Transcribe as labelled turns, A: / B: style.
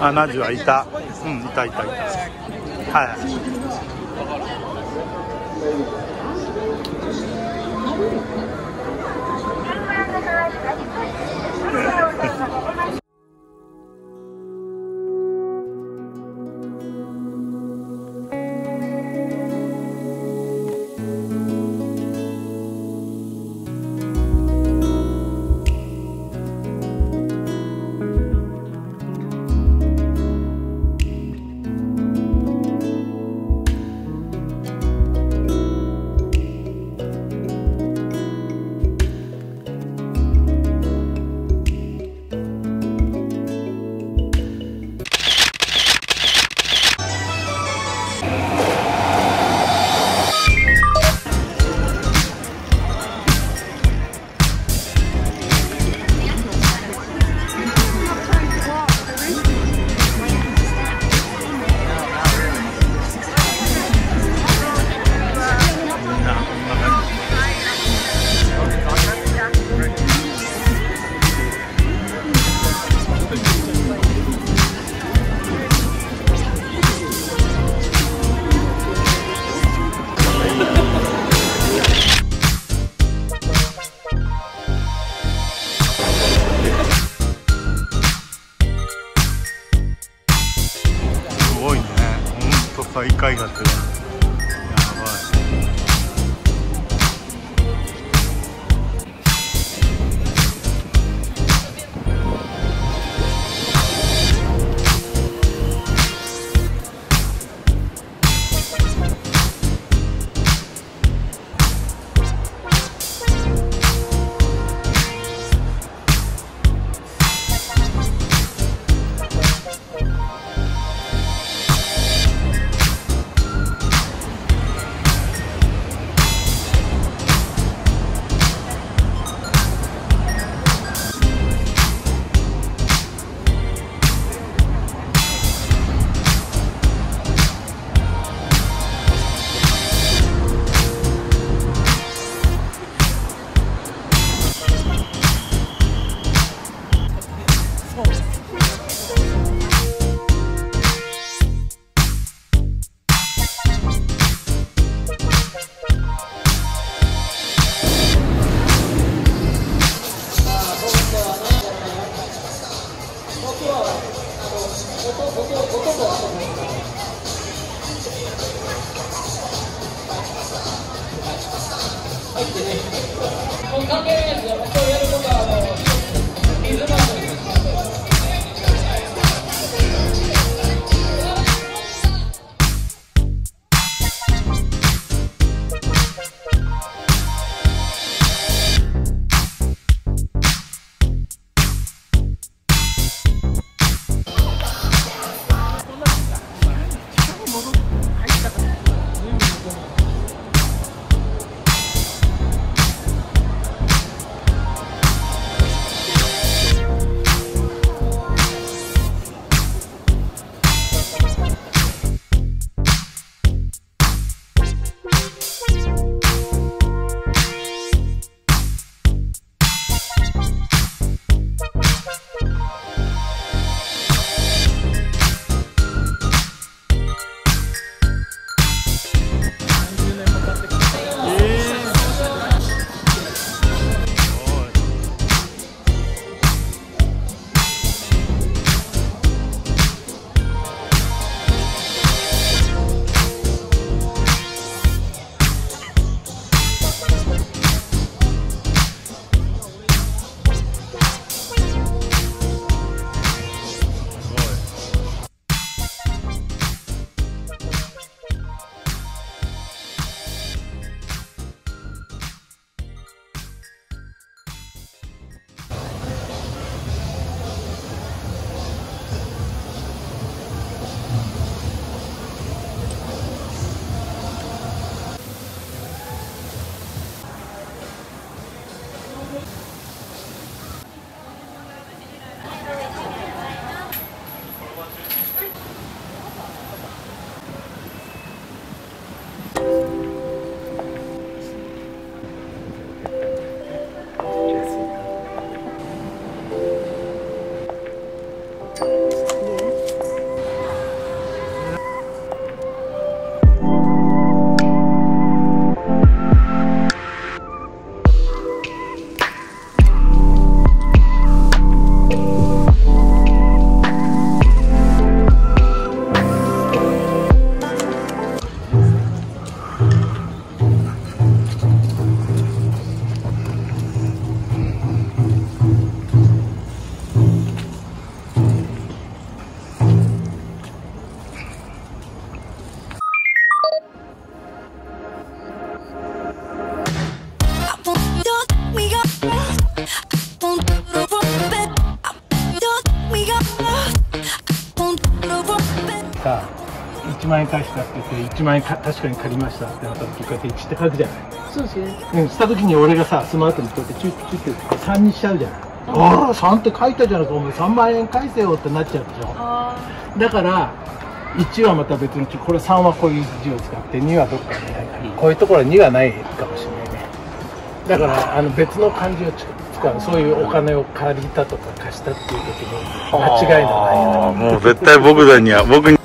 A: あ、ナジュはいた。うん、いた。はい。最下位だってる。
B: 円返したって言って1万円確かに借りましたってなった時こうやって1って書くじゃない。
C: そうですね。
B: した時に俺がさスマートにこうやってチュッチュッって3にしちゃうじゃない。ああ3って書いたじゃないかお前3万円返せよってなっちゃうでしょ。だから1はまた別のこれ3はこういう字を使って2はどっかにないから、こういうところに2はないかもしれないね。だから別の漢字を使う。そういうお金を借りたとか貸したっていう時に間違いのないように。
A: もう絶対僕に